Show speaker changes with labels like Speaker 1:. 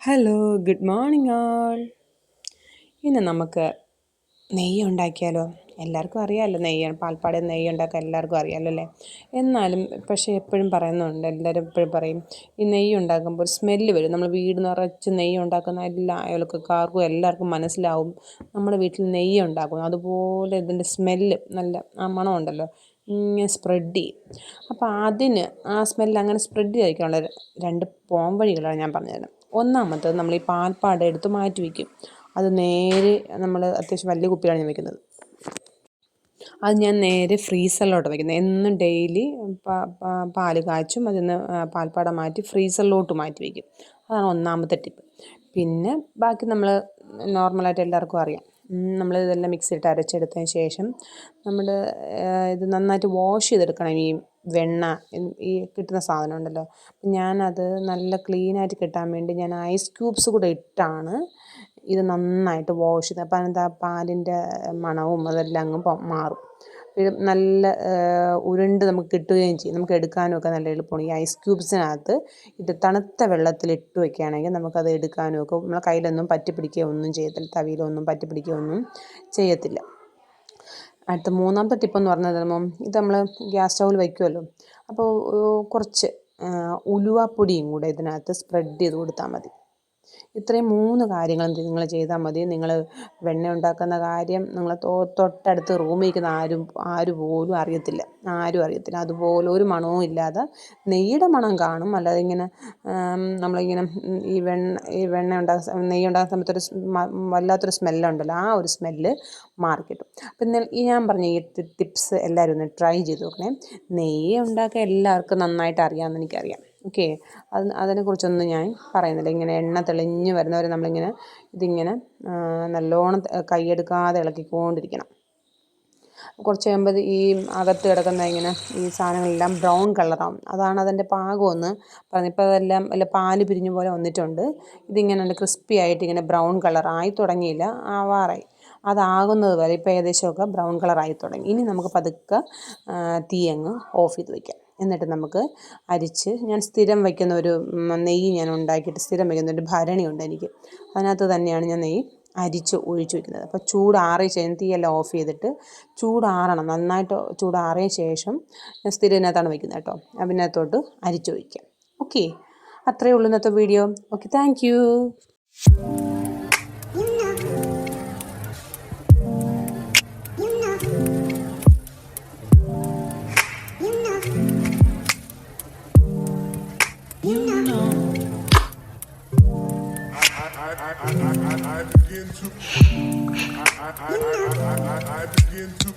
Speaker 1: Hello, good morning ആൾ. ഇന്ന് നമുക്ക് നെയ്യ് ഉണ്ടാക്കിയാലോ? എല്ലാവർക്കും അറിയാമല്ലോ, നെയ്യാണ് പാൽപ്പാട നെയ്യ് ഉണ്ടാക്കാൻ എല്ലാവർക്കും അറിയാമല്ലോ അല്ലേ? എന്നാലും പക്ഷേ എപ്പോഴും പറയുന്നുണ്ട്, എല്ലാവരും എപ്പോഴും പറയും ഈ നെയ്യ് ഉണ്ടാക്കുമ്പോൾ ഒരു സ്മെല്ല് വരും. നമ്മൾ വീട് നിറച്ച് നെയ്യ് ഉണ്ടാക്കുന്ന എല്ലാ അയൽക്കാർക്കും എല്ലാവർക്കും മനസ്സിലാവും നമ്മുടെ വീട്ടിൽ നെയ്യ് ഉണ്ടാക്കുന്നു. അതുപോലെ ഇതിൻ്റെ സ്മെല്ല് നല്ല ആ മണമുണ്ടല്ലോ, ഇങ്ങനെ സ്പ്രെഡ് ചെയ്യും. അപ്പോൾ ആ സ്മെല്ല് അങ്ങനെ സ്പ്രെഡ് ചെയ്യിക്കാനുള്ള രണ്ട് പോംവഴികളാണ് ഞാൻ പറഞ്ഞുതരുന്നത്. ഒന്നാമത്തത്, നമ്മൾ ഈ പാൽപ്പാട എടുത്ത് മാറ്റി വയ്ക്കും. അത് നേരെ നമ്മൾ അത്യാവശ്യം വലിയ കുപ്പിയാണ് ഞാൻ വയ്ക്കുന്നത്. അത് ഞാൻ നേരെ ഫ്രീസറിലോട്ട് വയ്ക്കുന്നത്. എന്നും ഡെയിലി പാല് കാച്ചും, അതിൽ നിന്ന് പാൽപ്പാട മാറ്റി ഫ്രീസറിലോട്ട് മാറ്റി വയ്ക്കും. അതാണ് ഒന്നാമത്തെ ടിപ്പ്. പിന്നെ ബാക്കി നമ്മൾ നോർമലായിട്ട് എല്ലാവർക്കും അറിയാം. നമ്മൾ ഇതെല്ലാം മിക്സിയിട്ട് അരച്ചെടുത്തതിന് ശേഷം നമ്മൾ ഇത് നന്നായിട്ട് വാഷ് ചെയ്തെടുക്കണം. ഈ വെണ്ണ ഈ കിട്ടുന്ന സാധനം ഉണ്ടല്ലോ, ഞാനത് നല്ല ക്ലീനായിട്ട് കിട്ടാൻ വേണ്ടി ഞാൻ ഐസ് ക്യൂബ്സ് കൂടെ ഇട്ടാണ് ഇത് നന്നായിട്ട് വാഷ് ചെയ്തത്. അപ്പോൾ അതിൻ്റെ പാലിൻ്റെ മണവും അതെല്ലാം അങ്ങ് മാറും. ഇത് നല്ല ഉരുണ്ട് നമുക്ക് കിട്ടുകയും ചെയ്യും. നമുക്ക് എടുക്കാനും ഒക്കെ നല്ല എളുപ്പമാണ്. ഈ ഐസ് ക്യൂബ്സിനകത്ത് ഇത് തണുത്ത വെള്ളത്തിൽ ഇട്ട് വയ്ക്കുകയാണെങ്കിൽ നമുക്കത് എടുക്കാനും ഒക്കെ നമ്മളെ കയ്യിലൊന്നും പറ്റിപ്പിടിക്കുകയോ ഒന്നും ചെയ്യത്തില്ല, തവിയിലൊന്നും പറ്റിപ്പിടിക്കുകയോ ഒന്നും ചെയ്യത്തില്ല. അടുത്ത മൂന്നാമത്തെ ടിപ്പെന്ന് പറഞ്ഞത്, ഇത് നമ്മൾ ഗ്യാസ് സ്റ്റൗവിൽ വയ്ക്കുമല്ലോ, അപ്പോൾ കുറച്ച് ഉലുവാപ്പൊടിയും കൂടെ ഇതിനകത്ത് സ്പ്രെഡ് ചെയ്ത് കൊടുത്താൽ മതി. ഇത്രയും 3 കാര്യങ്ങൾ നിങ്ങൾ ചെയ്താൽ മതി. നിങ്ങൾ വെണ്ണ ഉണ്ടാക്കുന്ന കാര്യം നിങ്ങൾ തൊട്ടടുത്ത് റൂമിൽ ഇരിക്കുന്ന ആരും പോലും അറിയത്തില്ല. അതുപോലെ ഒരു മണവും ഇല്ലാതെ, നെയ്യുടെ മണം കാണും, അല്ലാതെ ഇങ്ങനെ നമ്മളിങ്ങനെ ഈ നെയ്യ് ഉണ്ടാക്കുന്ന സമയത്തൊരു വല്ലാത്തൊരു സ്മെല്ലുണ്ടല്ലോ, ആ ഒരു സ്മെല്ല് മാറിക്കിട്ടും. അപ്പം ഈ ഞാൻ പറഞ്ഞ ഈ ടിപ്സ് എല്ലാവരും ഒന്ന് ട്രൈ ചെയ്ത് നോക്കണേ. നെയ്യ് ഉണ്ടാക്കാൻ എല്ലാവർക്കും നന്നായിട്ട് അറിയാമെന്ന് എനിക്കറിയാം. ഓക്കെ, അതിനെക്കുറിച്ചൊന്നും ഞാൻ പറയുന്നില്ല. ഇങ്ങനെ എണ്ണ തെളിഞ്ഞ് വരുന്നവരെ നമ്മളിങ്ങനെ ഇതിങ്ങനെ നല്ലോണം കൈയെടുക്കാതെ ഇളക്കിക്കൊണ്ടിരിക്കണം. കുറച്ച് കഴിയുമ്പോൾ ഈ അകത്ത് കിടക്കുന്ന ഇങ്ങനെ ഈ സാധനങ്ങളെല്ലാം ബ്രൗൺ കളറാവും. അതാണ് അതിൻ്റെ പാകമെന്ന് പറഞ്ഞത്. ഇപ്പോൾ അതെല്ലാം അല്ല പാല് പിരിഞ്ഞ പോലെ വന്നിട്ടുണ്ട്. ഇതിങ്ങനെ നല്ല ക്രിസ്പി ആയിട്ട് ഇങ്ങനെ ബ്രൗൺ കളറായി തുടങ്ങിയില്ല, ആവാറായി. അതാകുന്നത് വരെ ഇപ്പോൾ ഏകദേശമൊക്കെ ബ്രൗൺ കളറായി തുടങ്ങി. ഇനി നമുക്ക് പതുക്കെ തീ അങ്ങ് ഓഫ് ചെയ്ത് വയ്ക്കാം. എന്നിട്ട് നമുക്ക് ഞാൻ സ്ഥിരം വയ്ക്കുന്ന ഒരു നെയ്യ് ഞാൻ ഉണ്ടാക്കിയിട്ട് സ്ഥിരം വയ്ക്കുന്ന ഒരു ഭരണിയുണ്ട് എനിക്ക്. അതിനകത്ത് തന്നെയാണ് ഞാൻ നെയ്യ് ഒഴിച്ച് വയ്ക്കുന്നത്. അപ്പോൾ ചൂടാറിയ ശേഷം തീയെല്ലാം ഓഫ് ചെയ്തിട്ട് ചൂടാറണം. നന്നായിട്ട് ചൂടാറിയ ശേഷം ഞാൻ സ്ഥിരം ഇതിനകത്താണ് വയ്ക്കുന്നത് കേട്ടോ. അതിനകത്തോട്ട് അരിച്ചൊഴിക്കാം. ഓക്കെ, അത്രയേ ഉള്ളൂ ഇന്നത്തെ video. Okay, thank you. I begin to